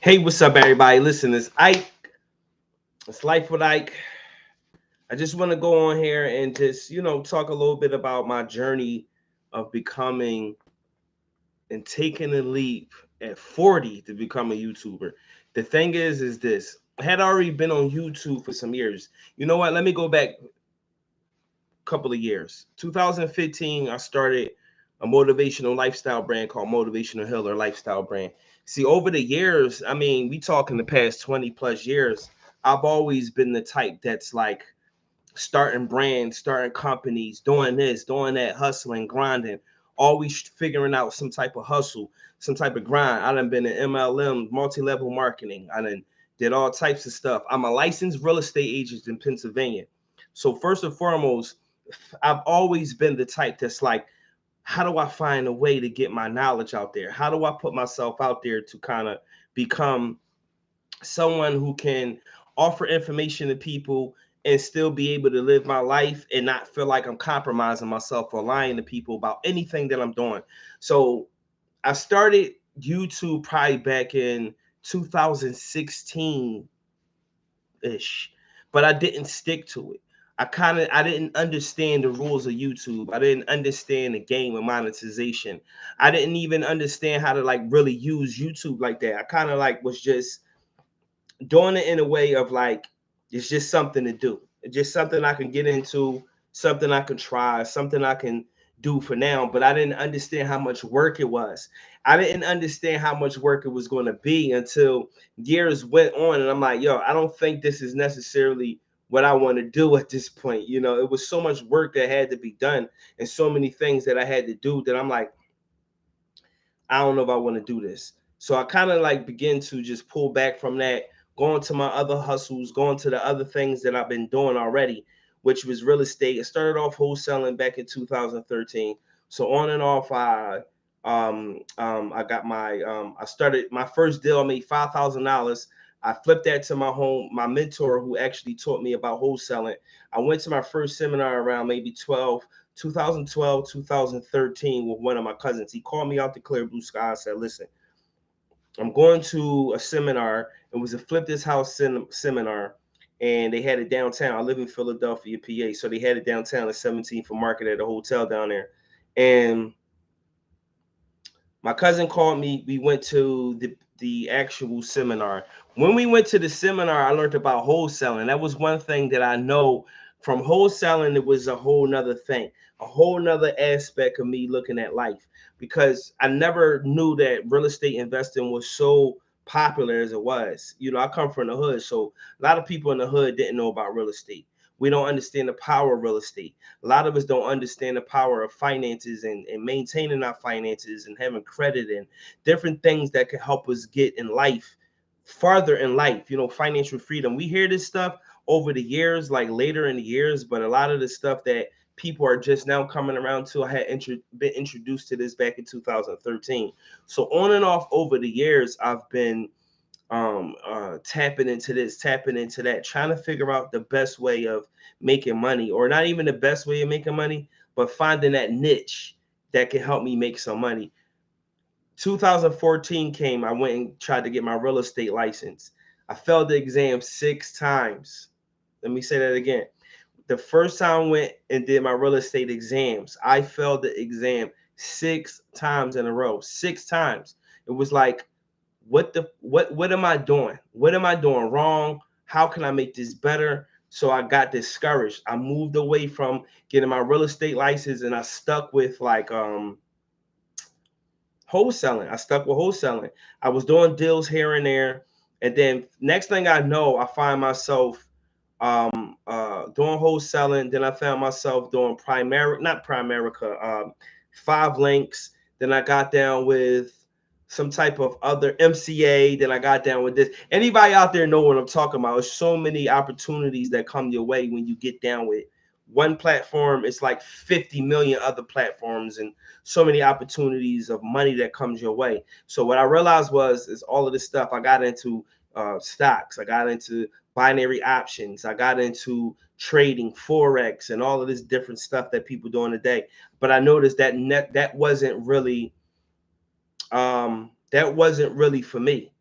Hey, what's up, everybody? Listen, it's Ike. It's Life with Ike. I just want to go on here and just, talk a little bit about my journey of becoming and taking a leap at 40 to become a YouTuber. The thing is this. I had already been on YouTube for some years. You know what? Let me go back a couple of years. 2015, I started a motivational lifestyle brand called Motivational Healer Lifestyle Brand. See, over the years, I mean, we talk in the past 20 plus years, I've always been the type that's like starting brands, starting companies, doing this, doing that, hustling, grinding, always figuring out some type of hustle, some type of grind. I done been in MLM, multi-level marketing. I done did all types of stuff. I'm a licensed real estate agent in Pennsylvania. So first and foremost, I've always been the type that's like, how do I find a way to get my knowledge out there? How do I put myself out there to kind of become someone who can offer information to people and still be able to live my life and not feel like I'm compromising myself or lying to people about anything that I'm doing. So I started YouTube probably back in 2016 ish, but I didn't stick to it. I didn't understand the rules of YouTube. I didn't understand the game of monetization. I didn't even understand how to like really use YouTube like that. I kind of like was just doing it in a way of like it's just something to do. It's just something I can get into, something I can try, something I can do for now. But I didn't understand how much work it was. I didn't understand how much work it was going to be until years went on, and I'm like, yo, I don't think this is necessarily what I want to do at this point. It was so much work that had to be done and so many things that I had to do that I'm like, I don't know if I want to do this. So I kind of like begin to just pull back from that, going to my other hustles, going to the other things that I've been doing already, which was real estate. I started off wholesaling back in 2013. So on and off, I got I started my first deal. I made $5,000. I flipped that to my mentor who actually taught me about wholesaling. I went to my first seminar around maybe 2012, 2013 with one of my cousins. He called me out the clear blue sky and said, listen, I'm going to a seminar. It was a Flip This House seminar, and they had it downtown. I live in Philadelphia, PA, so they had it downtown at 17th for Market at a hotel down there. And my cousin called me. We went to the actual seminar. When we went to the seminar, I learned about wholesaling. That was one thing that I know from wholesaling. It was a whole nother thing, a whole nother aspect of me looking at life, because I never knew that real estate investing was so popular as it was. I come from the hood, so a lot of people in the hood didn't know about real estate. We don't understand the power of real estate. A lot of us don't understand the power of finances and maintaining our finances and having credit and different things that can help us get in life farther in life. Financial freedom. We hear this stuff over the years, like later in the years, but a lot of the stuff that people are just now coming around to, I had been introduced to this back in 2013. So on and off over the years, I've been tapping into this, tapping into that, trying to figure out the best way of making money, or not even the best way of making money, but finding that niche that can help me make some money. 2014 came, I went and tried to get my real estate license. I failed the exam 6 times. Let me say that again. The first time I went and did my real estate exams, I failed the exam 6 times in a row. 6 times. It was like, what am I doing? What am I doing wrong? How can I make this better? So I got discouraged. I moved away from getting my real estate license, and I stuck with like wholesaling. I stuck with wholesaling. I was doing deals here and there. And then next thing I know, I find myself doing wholesaling. Then I found myself doing not Primerica, 5LINKs. Then I got down with some type of other MCA. Then I got down with this. Anybody out there know what I'm talking about? There's so many opportunities that come your way when you get down with one platform. It's like 50 million other platforms and so many opportunities of money that comes your way. So what I realized is all of this stuff I got into stocks. I got into binary options. I got into trading, forex, and all of this different stuff that people do in a day. But I noticed that that wasn't really for me.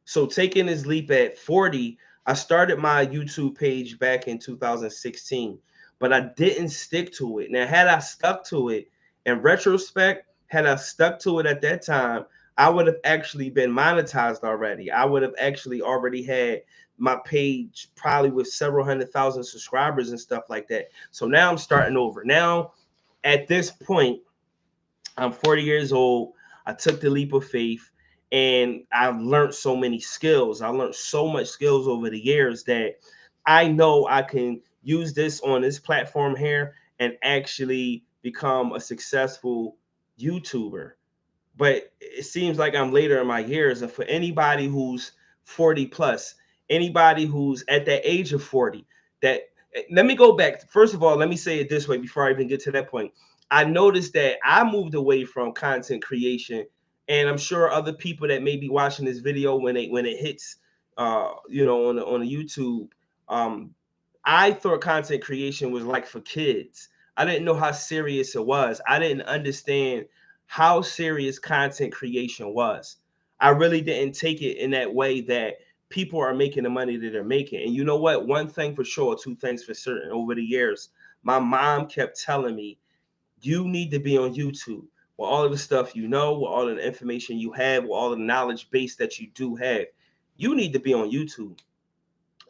So taking this leap at 40, I started my YouTube page back in 2016, but I didn't stick to it. Now, had I stuck to it in retrospect, had I stuck to it at that time, I would have actually been monetized already. I would have actually already had my page probably with several 100,000 subscribers and stuff like that. So now I'm starting over. Now, at this point, I'm 40 years old. I took the leap of faith and I've learned so many skills. I learned so much skills over the years that I know I can use this on this platform here and actually become a successful YouTuber. But it seems like I'm later in my years. And for anybody who's 40 plus, anybody who's at that age of 40, that let me go back. First of all, let me say it this way before I even get to that point. I noticed that I moved away from content creation, and I'm sure other people that may be watching this video when it hits on the YouTube, um, I thought content creation was like for kids. I didn't know how serious it was. I didn't understand how serious content creation was. I really didn't take it in that way that people are making the money that they're making. And you know what? One thing for sure, two things for certain over the years, my mom kept telling me, you need to be on YouTube with all of the stuff you know, with all of the information you have, with all of the knowledge base that you do have. You need to be on YouTube.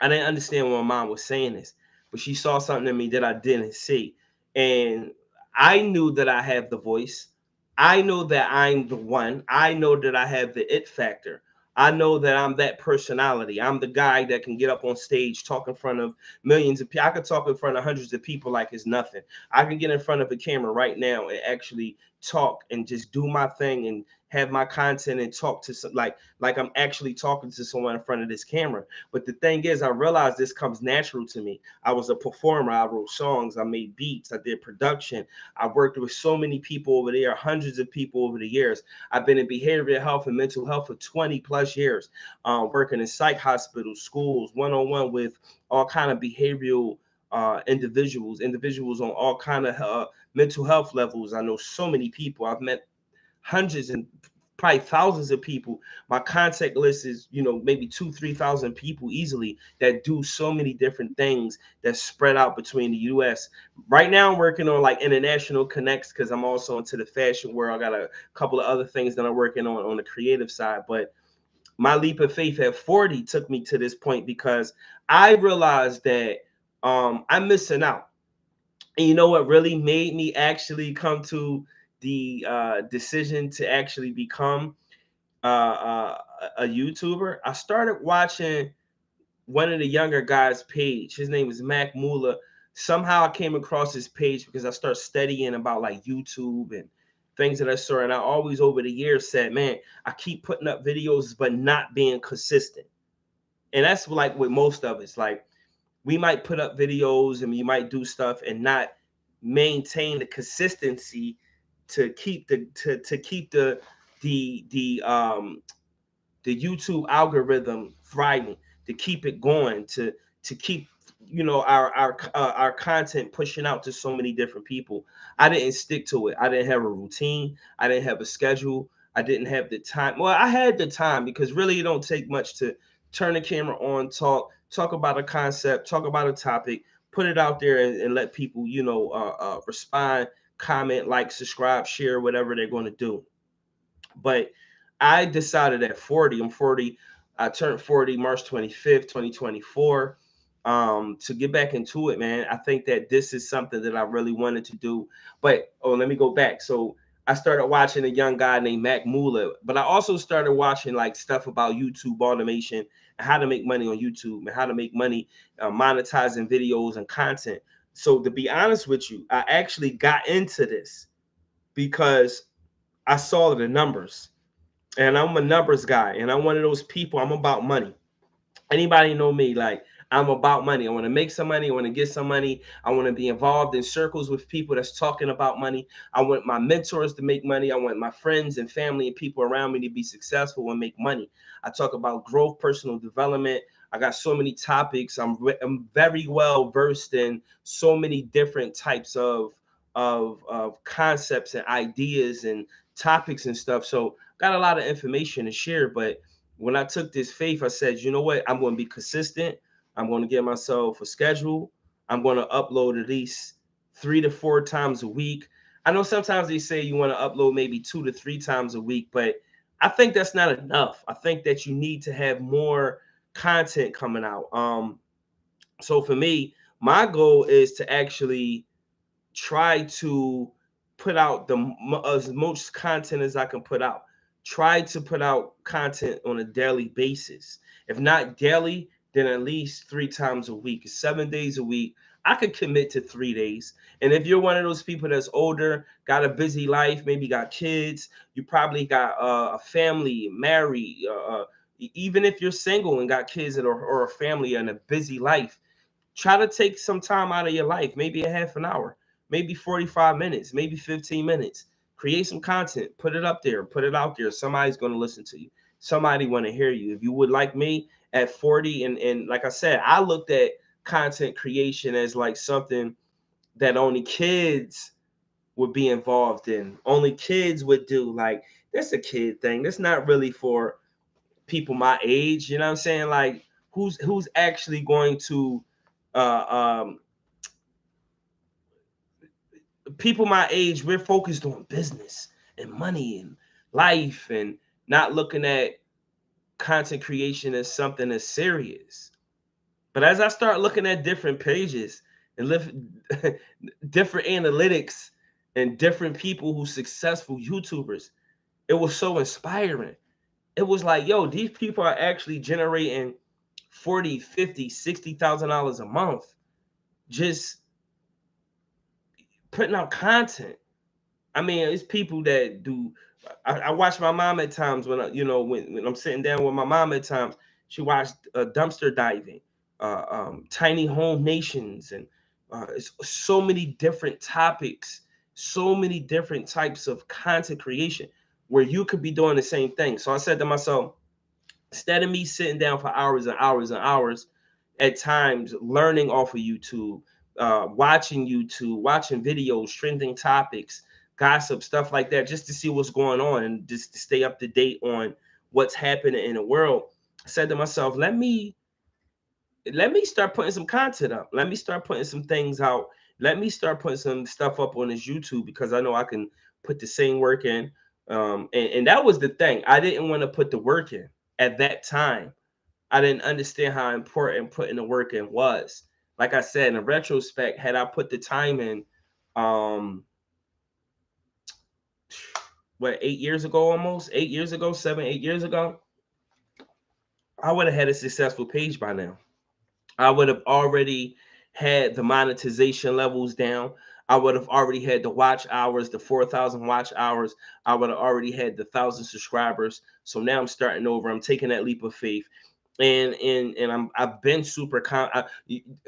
I didn't understand when my mom was saying this, but she saw something in me that I didn't see. And I knew that I have the voice. I know that I'm the one. I know that I have the it factor. I know that I'm that personality. I'm the guy that can get up on stage, talk in front of millions of people. I could talk in front of hundreds of people like it's nothing. I can get in front of a camera right now and actually talk and just do my thing and have my content and talk to some like I'm actually talking to someone in front of this camera. But the thing is, I realized this comes natural to me. I was a performer. I wrote songs. I made beats. I did production. I worked with so many people over there, hundreds of people over the years. I've been in behavioral health and mental health for 20 plus years, working in psych hospitals, schools, one-on-one with all kind of behavioral individuals on all kind of mental health levels. I know so many people. I've met hundreds and probably thousands of people. My contact list is, maybe 2, 3,000 people easily that do so many different things that spread out between the US. Right now, I'm working on like international connects because I'm also into the fashion world. I got a couple of other things that I'm working on the creative side. But my leap of faith at 40 took me to this point because I realized that I'm missing out. And you know what really made me actually come to the decision to actually become a YouTuber? I started watching one of the younger guys' page. His name is Mac Mula. Somehow I came across his page because I started studying about like YouTube and things that I saw. And I always over the years said, man, I keep putting up videos but not being consistent. And that's like with most of us. Like we might put up videos and we might do stuff and not maintain the consistency to keep to keep the YouTube algorithm thriving, to keep it going, to keep our content pushing out to so many different people. I didn't stick to it. I didn't have a routine. I didn't have a schedule. I didn't have the time. Well, I had the time because really it don't take much to turn the camera on, talk about a concept, talk about a topic, put it out there and let people, respond, comment, like, subscribe, share, whatever they're going to do. But I decided at 40, I'm 40, I turned 40 March 25th, 2024. To get back into it, man. I think that this is something that I really wanted to do. But let me go back. So I started watching a young guy named Mac Mula, but I also started watching like stuff about YouTube automation and how to make money on YouTube and how to make money monetizing videos and content. So to be honest with you, I actually got into this because I saw the numbers, and I'm a numbers guy, and I'm one of those people. I'm about money. Anybody know me? Like I'm about money. I want to make some money. I want to get some money. I want to be involved in circles with people that's talking about money. I want my mentors to make money. I want my friends and family and people around me to be successful and make money. I talk about growth, personal development. I got so many topics. I'm very well versed in so many different types of concepts and ideas and topics and stuff. So got a lot of information to share. But when I took this faith, I said, you know what? I'm going to be consistent. I'm going to give myself a schedule. I'm going to upload at least 3 to 4 times a week. I know sometimes they say you want to upload maybe 2 to 3 times a week, but I think that's not enough. I think that you need to have more content coming out. So for me, my goal is to actually try to put out as much content as I can put out. Try to put out content on a daily basis. If not daily, then at least 3 times a week, 7 days a week. I could commit to 3 days. And if you're one of those people that's older, got a busy life, maybe got kids, you probably got a family, married, even if you're single and got kids or a family and a busy life, try to take some time out of your life, maybe a half an hour, maybe 45 minutes, maybe 15 minutes. Create some content, put it up there, put it out there. Somebody's going to listen to you. Somebody want to hear you. If you would like me at 40, and like I said, I looked at content creation as like something that only kids would be involved in. Only kids would do. Like, that's a kid thing. That's not really for people my age. You know what I'm saying? Like, who's actually going to uh um people my age, we're focused on business and money and life and not looking at content creation as something as serious. But as I start looking at different pages and different analytics and different people who successful YouTubers, it was so inspiring. It was like, yo, these people are actually generating 40, 50, $60,000 a month just putting out content. I mean, it's people that do. I watch my mom at times when when I'm sitting down with my mom at times. She watched dumpster diving, tiny home nations, and it's so many different topics, so many different types of content creation where you could be doing the same thing. So I said to myself, instead of me sitting down for hours and hours and hours, at times learning off of YouTube, watching YouTube, watching videos, trending topics, gossip, stuff like that, just to see what's going on and just to stay up to date on what's happening in the world. I said to myself, let me start putting some content up. Let me start putting some things out. Let me start putting some stuff up on this YouTube because I know I can put the same work in. And that was the thing. I didn't want to put the work in at that time. I didn't understand how important putting the work in was. Like I said, in retrospect, had I put the time in, um, what, 8 years ago, almost 8 years ago, 7, 8 years ago, I would have had a successful page by now. I would have already had the monetization levels down. I would have already had the watch hours, the 4,000 watch hours. I would have already had the 1,000 subscribers. So now I'm starting over. I'm taking that leap of faith, and I've been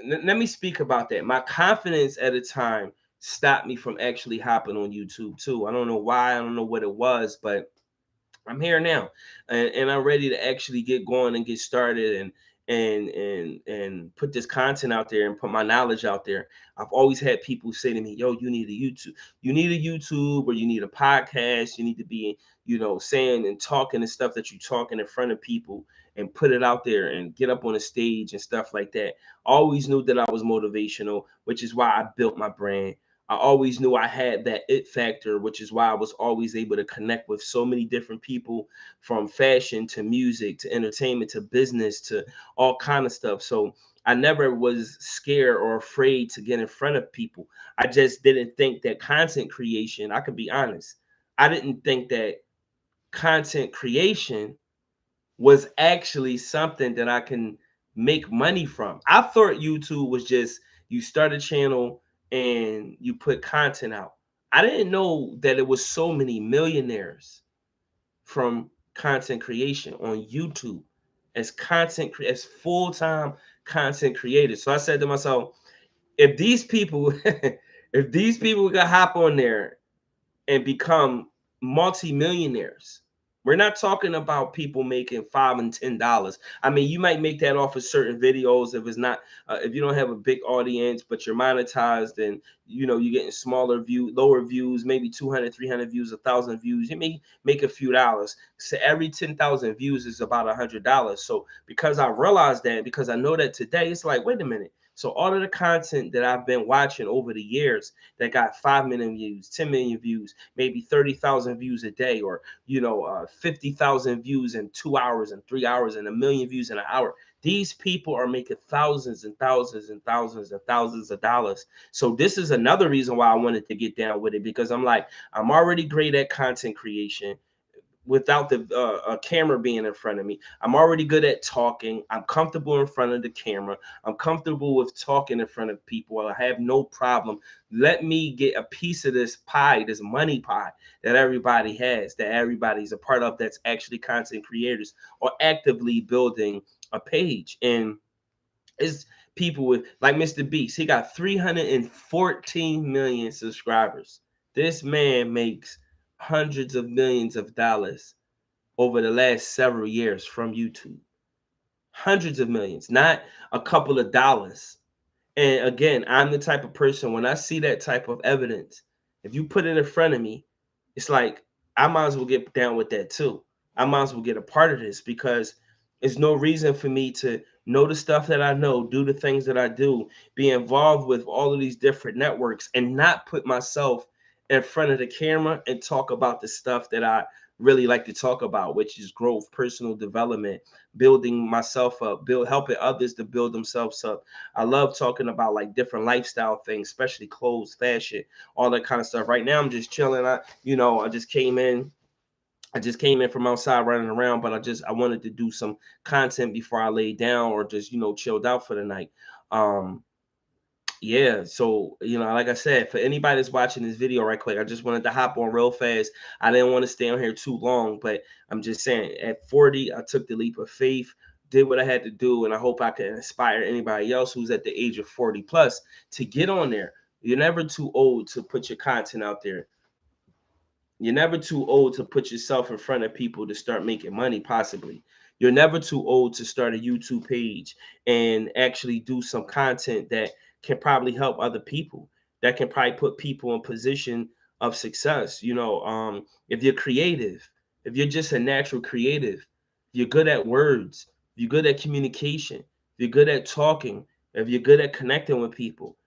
let me speak about that. My confidence at the time stopped me from actually hopping on YouTube too. I don't know why. I don't know what it was, but I'm here now, and I'm ready to actually get going and get started and put this content out there and put my knowledge out there. I've always had people say to me, "Yo, you need a YouTube, or you need a podcast. You need to be, saying and talking and stuff that you're talking in front of people and put it out there and get up on a stage and stuff like that." I always knew that I was motivational, which is why I built my brand. I always knew I had that it factor, which is why I was always able to connect with so many different people, from fashion to music to entertainment to business to all kind of stuff. So I never was scared or afraid to get in front of people. I just didn't think that content creation, I could be honest, I didn't think that content creation was actually something that I can make money from. I thought YouTube was just you start a channel and you put content out. I didn't know that it was so many millionaires from content creation on YouTube as full-time content creators. So I said to myself, if these people if these people could hop on there and become multi-millionaires, We're not talking about people making $5 and $10. I mean, you might make that off of certain videos if it's not if you don't have a big audience, but you're monetized and you're getting smaller lower views, maybe 200, 300 views, 1,000 views. You may make a few dollars. So every 10,000 views is about $100. So because I realized that, because I know that today, it's like, wait a minute. So all of the content that I've been watching over the years that got 5 million views, 10 million views, maybe 30,000 views a day, or 50,000 views in 2 hours and 3 hours and a million views in an hour. These people are making thousands and thousands and thousands and thousands of dollars. So this is another reason why I wanted to get down with it, because I'm like, I'm already great at content creation without the camera being in front of me. I'm already good at talking. I'm comfortable in front of the camera. I'm comfortable with talking in front of people. I have no problem. Let me get a piece of this pie, this money pie that everybody has, that everybody's a part of, that's actually content creators or actively building a page. And it's people with, like Mr. Beast, he got 314 million subscribers. This man makes hundreds of millions of dollars over the last several years from YouTube. Hundreds of millions, not a couple of dollars. And again, I'm the type of person, when I see that type of evidence, if you put it in front of me, it's like I might as well get down with that too. I might as well get a part of this, because there's no reason for me to know the stuff that I know, do the things that I do, be involved with all of these different networks, and not put myself in front of the camera and talk about the stuff that I really like to talk about, which is growth, personal development, building myself up, helping others to build themselves up. I love talking about like different lifestyle things, especially clothes, fashion, all that kind of stuff. Right now, I'm just chilling. I just came in. I just came in from outside running around, but I wanted to do some content before I laid down, or just chilled out for the night. Um, yeah, so like I said, for anybody that's watching this video right quick, I just wanted to hop on real fast. I didn't want to stay on here too long, but I'm just saying, at 40, I took the leap of faith, did what I had to do, and I hope I can inspire anybody else who's at the age of 40 plus to get on there. You're never too old to put your content out there. You're never too old to put yourself in front of people to start making money, possibly. You're never too old to start a YouTube page and actually do some content that can probably help other people, that can probably put people in position of success. If you're creative, if you're just a natural creative, if you're good at words, if you're good at communication, if you're good at talking, if you're good at connecting with people,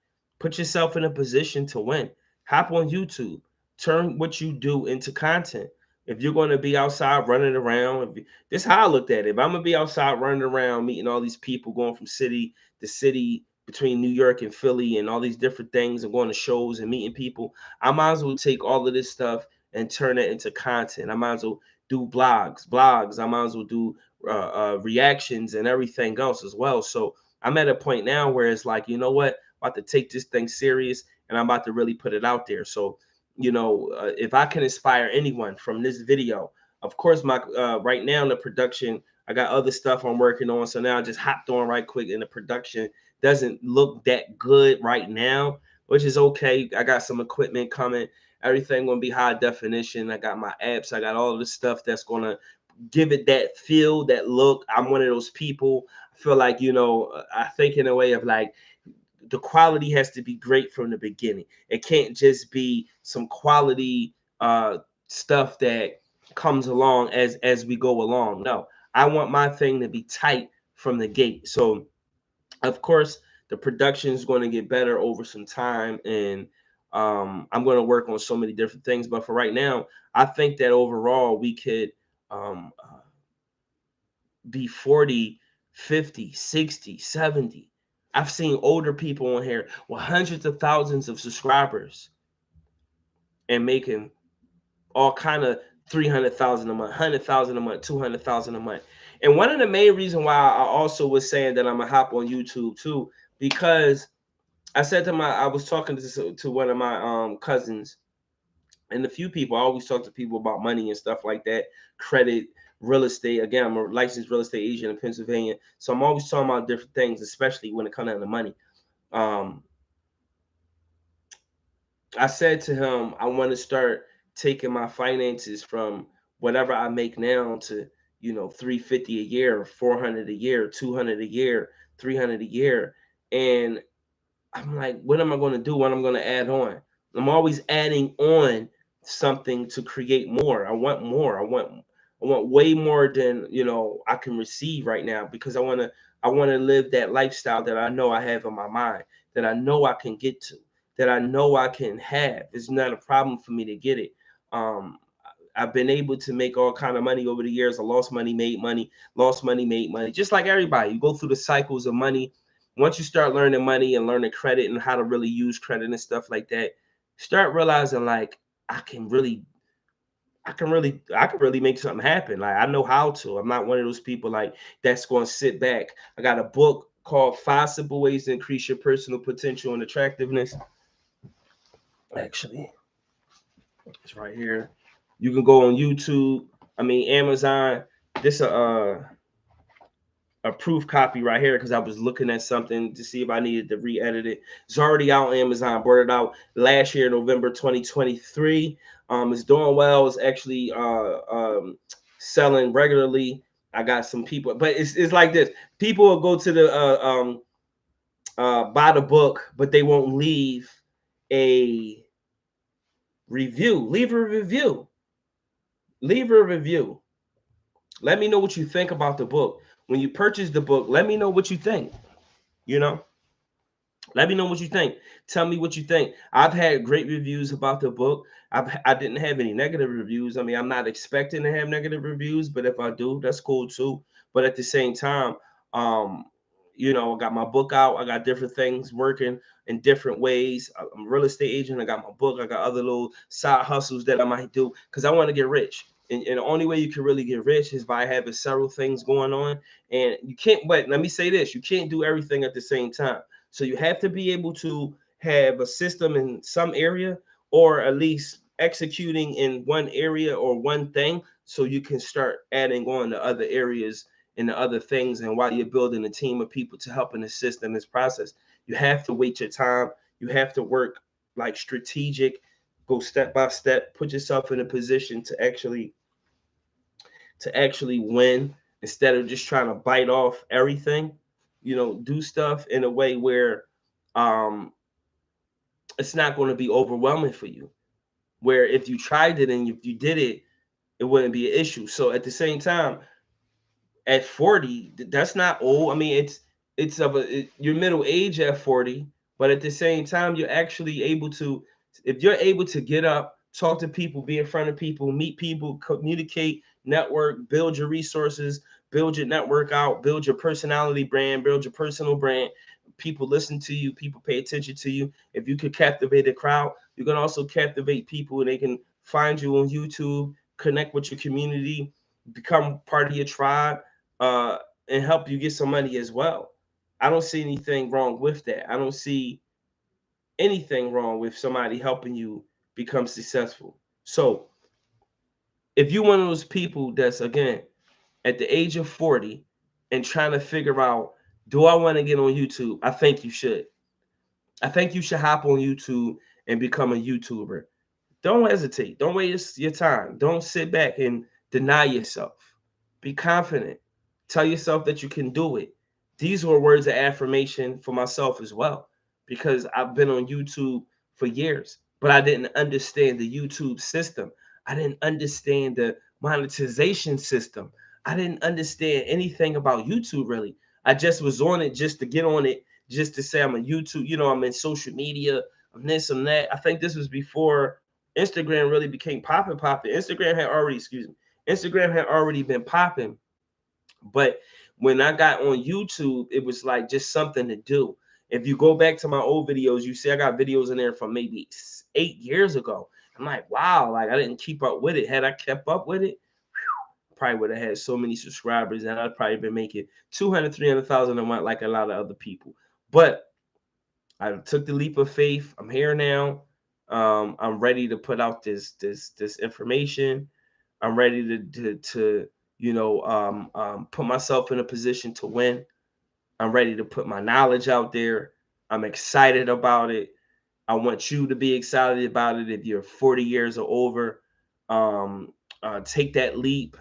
put yourself in a position to win. Hop on YouTube, turn what you do into content. If you're going to be outside running around, this is how I looked at it. If I'm going to be outside running around, meeting all these people, going from city to city between New York and Philly and all these different things, and going to shows and meeting people, I might as well take all of this stuff and turn it into content. I might as well do blogs. I might as well do reactions and everything else as well. So I'm at a point now where it's like, you know what? I'm about to take this thing serious, and I'm about to really put it out there. So if I can inspire anyone from this video, of course, my right now in the production, I got other stuff I'm working on. So now I just hopped on right quick, and the production doesn't look that good right now, which is okay. I got some equipment coming. Everything gonna be high definition. I got my apps. I got all of the stuff that's gonna give it that feel, that look. I'm one of those people. I feel like, I think in a way of like, the quality has to be great from the beginning. It can't just be some quality stuff that comes along as we go along. No, I want my thing to be tight from the gate. So of course the production is going to get better over some time, and I'm going to work on so many different things. But for right now, I think that overall we could be 40, 50, 60, 70. I've seen older people on here with hundreds of thousands of subscribers and making all kind of 300,000 a month, 100,000 a month, 200,000 a month. And one of the main reasons why I also was saying that I'm gonna hop on YouTube too, because I was talking to one of my cousins, and a few people. I always talk to people about money and stuff like that, credit, real estate. Again, I'm a licensed real estate agent in Pennsylvania, so I'm always talking about different things, especially when it comes down to money. Um, I said to him, I want to start taking my finances from whatever I make now to, 350 a year, 400 a year, 200 a year, 300 a year. And I'm like, what am I going to do? What I'm going to add on? I'm always adding on something to create more. I want more. I want way more than, I can receive right now, because I want to live that lifestyle that I know I have in my mind, that I know I can get to, that I know I can have. It's not a problem for me to get it. Um, I've been able to make all kind of money over the years. I lost money, made money, lost money, made money. Just like everybody, you go through the cycles of money. Once you start learning money and learning credit and how to really use credit and stuff like that, start realizing like I can really, I can really make something happen. Like I know how to. I'm not one of those people like that's going to sit back. I got a book called Five Simple Ways to Increase Your Personal Potential and Attractiveness. Actually, it's right here. You can go on YouTube. I mean, Amazon. This a proof copy right here because I was looking at something to see if I needed to re-edit it. It's already out on Amazon. Brought it out last year, November 2023. It's doing well. It's actually selling regularly. I got some people, but it's like this. People will go to the buy the book, but they won't leave a review. Leave a review. Leave a review. Let me know what you think about the book. When you purchase the book, let me know what you think. You know, let me know what you think. Tell me what you think. I've had great reviews about the book. I didn't have any negative reviews. I mean, I'm not expecting to have negative reviews, but if I do, that's cool too. But at the same time, um, I got my book out. I got different things working in different ways. I'm a real estate agent. I got my book. I got other little side hustles that I might do because I want to get rich. And the only way you can really get rich is by having several things going on. And you can't, but let me say this, you can't do everything at the same time. So you have to be able to have a system in some area, or at least executing in one area or one thing, so you can start adding on to other areas and the other things. And while you're building a team of people to help and assist in this process, you have to wait your time. You have to work like strategic, go step by step, put yourself in a position to actually win, instead of just trying to bite off everything. Do stuff in a way where um it's not going to be overwhelming for you, where if you tried it and if you did it, it wouldn't be an issue. So at the same time, at 40, that's not old. I mean, you're middle age at 40, but at the same time, you're actually able to, if you're able to get up, talk to people, be in front of people, meet people, communicate, network, build your resources, build your network out, build your personality brand, build your personal brand. People listen to you, people pay attention to you. If you could captivate a crowd, you can also captivate people and they can find you on YouTube, connect with your community, become part of your tribe, uh, and help you get some money as well. I don't see anything wrong with that. I don't see anything wrong with somebody helping you become successful. So if you're one of those people that's, again, at the age of 40 and trying to figure out, do I want to get on YouTube? I think you should. I think you should hop on YouTube and become a YouTuber. Don't hesitate. Don't waste your time. Don't sit back and deny yourself. Be confident. Tell yourself that you can do it. These were words of affirmation for myself as well, because I've been on YouTube for years, but I didn't understand the YouTube system. I didn't understand the monetization system. I didn't understand anything about YouTube really. I just was on it just to get on it, just to say I'm a YouTube, I'm in social media, I'm this, I'm that. I think this was before Instagram really became popping. Instagram had already been popping, but when I got on YouTube, it was like just something to do. If you go back to my old videos, you see I got videos in there from maybe 8 years ago. I'm like, wow, like I didn't keep up with it. Had I kept up with it, probably would have had so many subscribers, and I'd probably been making 200, 300,000 a month like a lot of other people. But I took the leap of faith. I'm here now. I'm ready to put out this information. I'm ready to put myself in a position to win. I'm ready to put my knowledge out there. I'm excited about it. I want you to be excited about it if you're 40 years or over. Um, take that leap.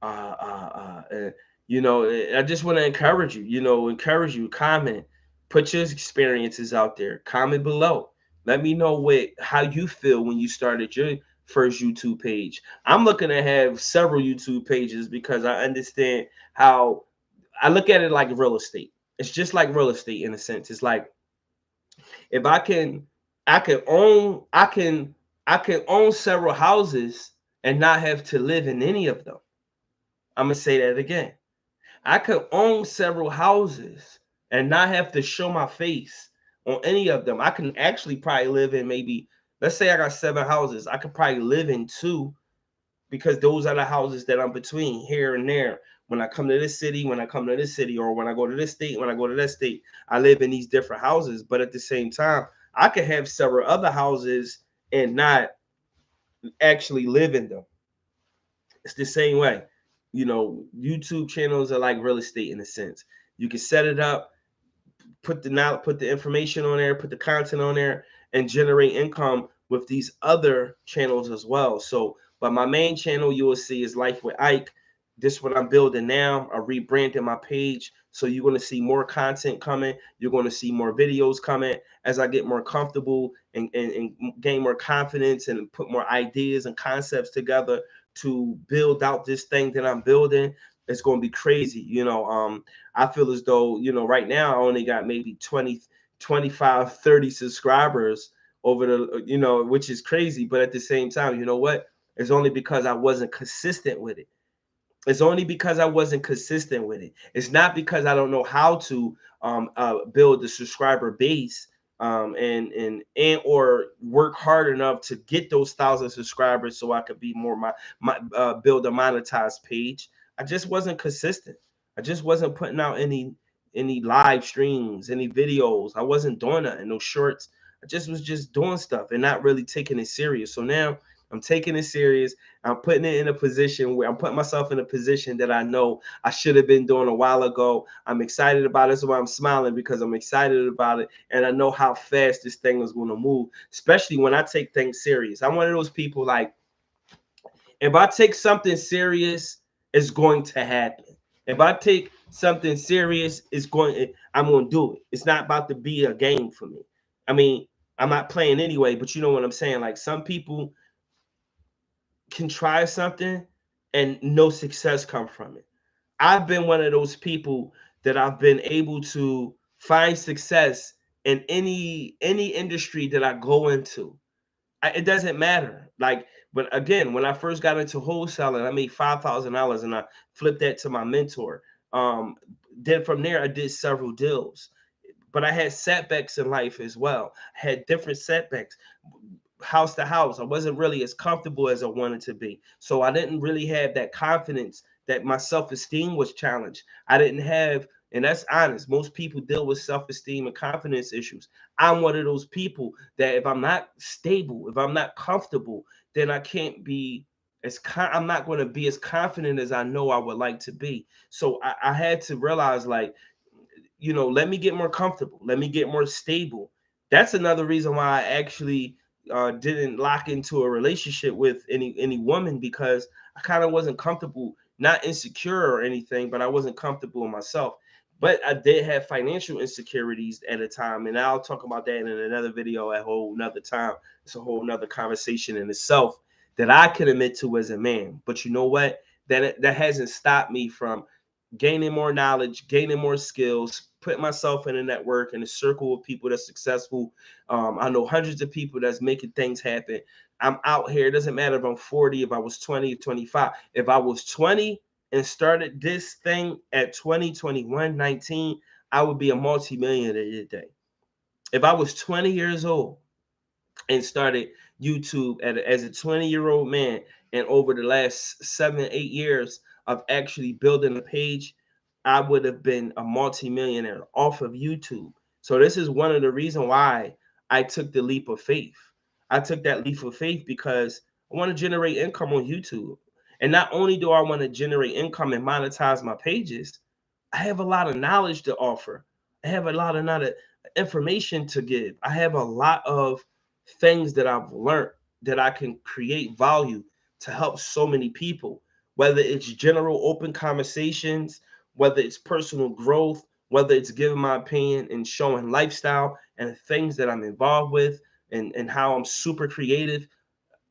Uh, uh, you know, I just want to encourage you. You know, encourage you. Comment, put your experiences out there. Comment below. Let me know how you feel when you started your first YouTube page. I'm looking to have several YouTube pages because I understand how I look at it like real estate. It's just like real estate in a sense. It's like if I can own, I can own several houses and not have to live in any of them. I'm gonna say that again. I could own several houses and not have to show my face on any of them. I can actually probably live in maybe, let's say I got 7 houses. I could probably live in 2 because those are the houses that I'm between here and there. When I come to this city, when I come to this city, or when I go to this state, when I go to that state, I live in these different houses. But at the same time, I could have several other houses and not actually live in them. It's the same way. You know, YouTube channels are like real estate in a sense. You can set it up, put the information on there, put the content on there, and generate income with these other channels as well. So, but my main channel you will see is Life with Ike. This is what I'm building now. I rebranded my page. So you're going to see more content coming. You're going to see more videos coming as I get more comfortable and gain more confidence and put more ideas and concepts together to build out this thing that I'm building. It's going to be crazy. You know, I feel as though, you know, right now I only got maybe 20, 25, 30 subscribers over the, you know, which is crazy. But at the same time, you know what? It's only because I wasn't consistent with it. It's only because I wasn't consistent with it. It's not because I don't know how to build the subscriber base and or work hard enough to get those 1,000 subscribers so I could be more my build a monetized page. I just wasn't consistent. I just wasn't putting out any live streams, any videos. I wasn't doing that in those shorts. I just was just doing stuff and not really taking it serious. So now I'm taking it serious. I'm putting it in a position where I'm putting myself in a position that I know I should have been doing a while ago. I'm excited about it. So I'm smiling because I'm excited about it. And I know how fast this thing is going to move, especially when I take things serious. I'm one of those people like, if I take something serious, it's going to happen. If I take something serious, I'm going to do it. It's not about to be a game for me. I mean, I'm not playing anyway, but you know what I'm saying? Like some people can try something and no success come from it. I've been one of those people that I've been able to find success in any industry that I go into. It doesn't matter. Like, but again, when I first got into wholesaling, I made $5,000 and I flipped that to my mentor. Um, then from there, I did several deals, but I had setbacks in life as well. I had different setbacks house to house. I wasn't really as comfortable as I wanted to be. So I didn't really have that confidence that my self-esteem was challenged. I didn't have, and that's honest. Most people deal with self-esteem and confidence issues. I'm one of those people that if I'm not stable, if I'm not comfortable, then I can't be I'm not going to be as confident as I know I would like to be. So I had to realize like, you know, let me get more comfortable. Let me get more stable. That's another reason why I actually didn't lock into a relationship with any woman because I kind of wasn't comfortable, not insecure or anything, but I wasn't comfortable in myself. But I did have financial insecurities at a time, and I'll talk about that in another video at a whole another time. It's a whole nother conversation in itself that I can admit to as a man. But you know what? That hasn't stopped me from gaining more knowledge, gaining more skills, putting myself in a network in a circle of people that's successful. I know hundreds of people that's making things happen. I'm out here. It doesn't matter if I'm 40, if I was 20, 25. If I was 20 and started this thing at 20, 21, 19, I would be a multi-millionaire today. If I was 20 years old and started YouTube as a 20-year-old man, and over the last 7, 8 years of actually building a page, I would have been a multimillionaire off of YouTube. So this is one of the reasons why I took the leap of faith. I took that leap of faith because I want to generate income on YouTube. And not only do I want to generate income and monetize my pages, I have a lot of knowledge to offer. I have a lot of information to give. I have a lot of things that I've learned that I can create value to help so many people, whether it's general open conversations, whether it's personal growth, whether it's giving my opinion and showing lifestyle and the things that I'm involved with, and how I'm super creative.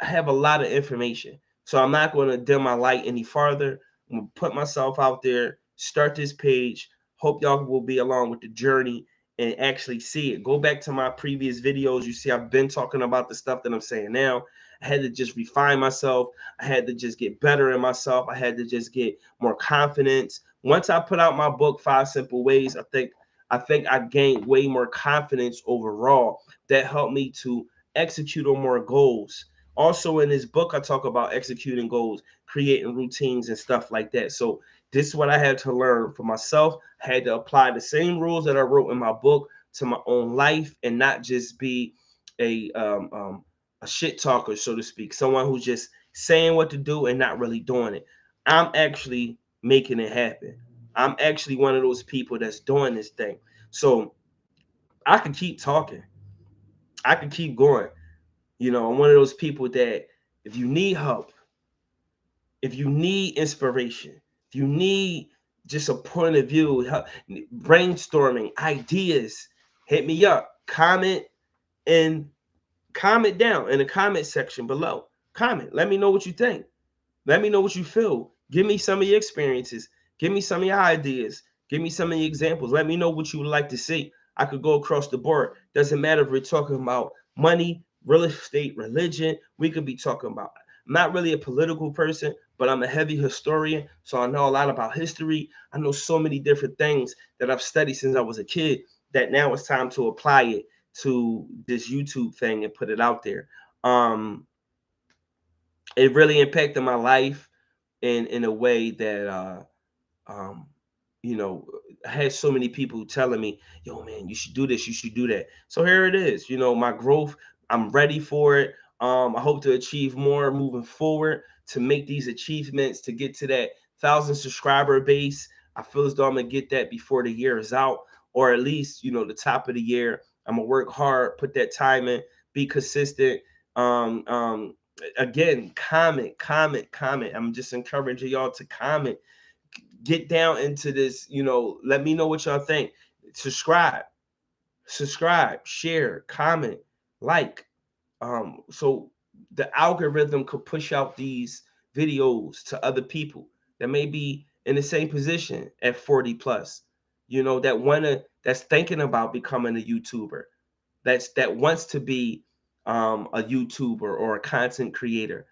I have a lot of information. So I'm not going to dim my light any farther. I'm going to put myself out there, start this page. Hope y'all will be along with the journey and actually see it. Go back to my previous videos. You see, I've been talking about the stuff that I'm saying now. I had to just refine myself. I had to just get better in myself. I had to just get more confidence. Once I put out my book, 5 Simple Ways, I think I gained way more confidence overall. That helped me to execute on more goals. Also, in this book, I talk about executing goals, creating routines, and stuff like that. So, this is what I had to learn for myself. I had to apply the same rules that I wrote in my book to my own life, and not just be a a shit talker, so to speak, someone who's just saying what to do and not really doing it. I'm actually making it happen. I'm actually one of those people that's doing this thing. So I can keep talking. I can keep going. I'm one of those people that if you need help, if you need inspiration, if you need just a point of view, brainstorming, ideas, hit me up. And comment down in the comment section below. Comment. Let me know what you think. Let me know what you feel. Give me some of your experiences. Give me some of your ideas. Give me some of your examples. Let me know what you would like to see. I could go across the board. Doesn't matter if we're talking about money, real estate, religion. We could be talking about. I'm not really a political person, but I'm a heavy historian. So I know a lot about history. I know so many different things that I've studied since I was a kid that now it's time to apply it to this YouTube thing and put it out there. It really impacted my life in a way that um you know I had so many people telling me, yo man, you should do this, you should do that. So here it is, my growth. I'm ready for it. I hope to achieve more moving forward, to make these achievements, to get to that 1,000 subscriber base. I feel as though I'm gonna get that before the year is out, or at least the top of the year. I'm gonna work hard, put that time in, be consistent. Again, comment. I'm just encouraging y'all to comment, get down into this. Let me know what y'all think. Subscribe, share, comment, like, so the algorithm could push out these videos to other people that may be in the same position at 40 plus, that's thinking about becoming a YouTuber, that wants to be a YouTuber or a content creator.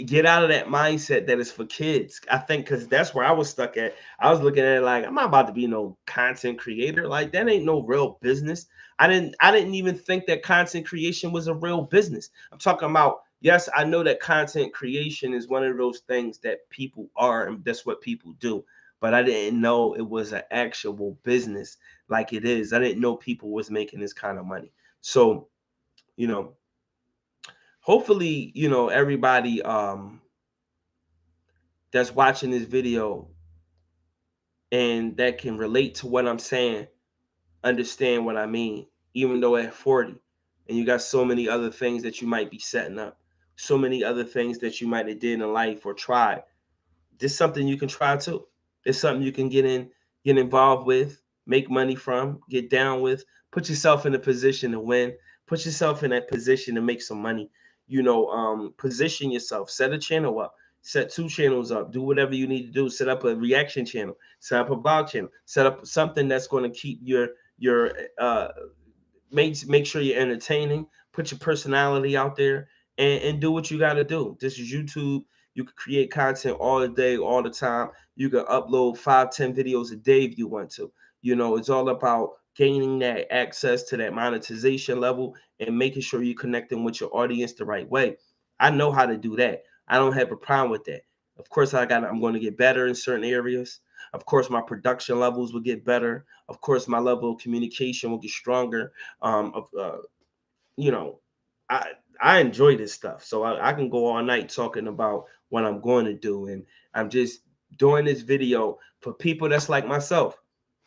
Get out of that mindset that is for kids. I think because that's where I was stuck at. I was looking at it like, I'm not about to be no content creator. Like, that ain't no real business. I didn't even think that content creation was a real business. I'm talking about, yes, I know that content creation is one of those things that people are, and that's what people do. But I didn't know it was an actual business like it is. I didn't know people was making this kind of money. So, you know, hopefully, everybody that's watching this video and that can relate to what I'm saying, understand what I mean, even though at 40 and you got so many other things that you might be setting up, so many other things that you might have did in life or tried. This is something you can try too. It's something you can get involved with, make money from, get down with, put yourself in a position to win, put yourself in that position to make some money. Position yourself, set a channel up, set 2 channels up, do whatever you need to do, set up a reaction channel, set up a blog channel, set up something that's going to keep your make sure you're entertaining, put your personality out there, and do what you got to do. This is YouTube. You can create content all the day, all the time. You can upload 5-10 videos a day if you want to. It's all about gaining that access to that monetization level and making sure you're connecting with your audience the right way. I know how to do that. I don't have a problem with that. Of course, I'm going to get better in certain areas. Of course, my production levels will get better. Of course, my level of communication will get stronger. Of you know, I I enjoy this stuff, so I can go all night talking about what I'm going to do, and I'm just doing this video for people that's like myself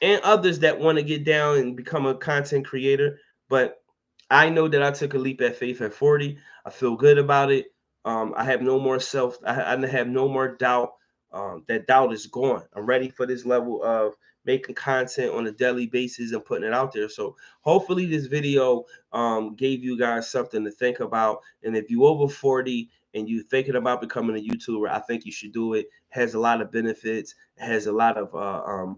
and others that want to get down and become a content creator. But I know that I took a leap of faith at 40. I feel good about it. I have no more I have no more doubt. That doubt is gone. I'm ready for this level of making content on a daily basis and putting it out there. So hopefully this video gave you guys something to think about. And if you over 40 and you thinking about becoming a YouTuber, I think you should do it. It has a lot of benefits. It has a lot of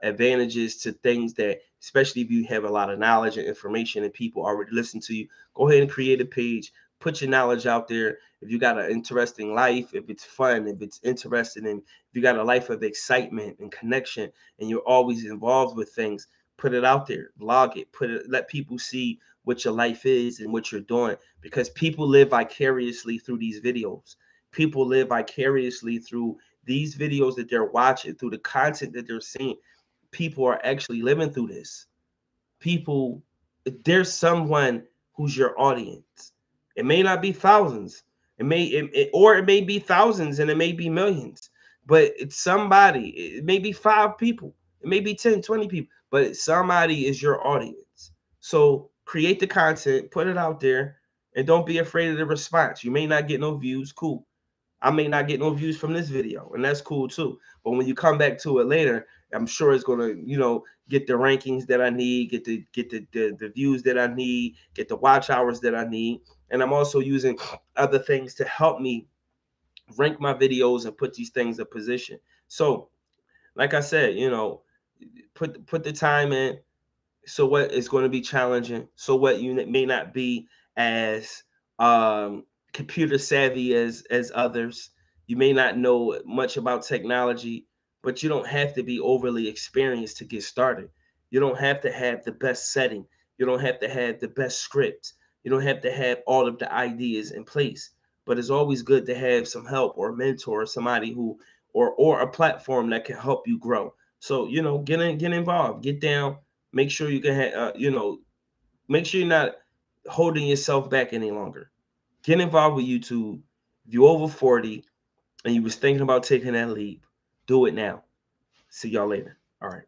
advantages to things that, especially if you have a lot of knowledge and information and people already listen to you, go ahead and create a page, put your knowledge out there. If you got an interesting life, if it's fun, if it's interesting, and if you got a life of excitement and connection, and you're always involved with things, put it out there, blog it, let people see what your life is and what you're doing, because people live vicariously through these videos. People live vicariously through these videos that they're watching, through the content that they're seeing. People are actually living through this. People, there's someone who's your audience. It may not be thousands, or it may be thousands and it may be millions, but it's somebody. It may be 5 people, it may be 10, 20 people, but somebody is your audience. So create the content, put it out there, and don't be afraid of the response. You may not get no views, cool. I may not get no views from this video, and that's cool too. But when you come back to it later, I'm sure it's gonna, get the rankings that I need, get the views that I need, get the watch hours that I need. And I'm also using other things to help me rank my videos and put these things in position. So, like I said, put the time in. So what is going to be challenging? So what you may not be as computer savvy as others. You may not know much about technology, but you don't have to be overly experienced to get started. You don't have to have the best setting. You don't have to have the best script. You don't have to have all of the ideas in place. But it's always good to have some help or a mentor, or somebody who, or a platform that can help you grow. So get involved, get down. Make sure you can make sure you're not holding yourself back any longer. Get involved with YouTube. If you're over 40 and you was thinking about taking that leap, do it now. See y'all later. All right.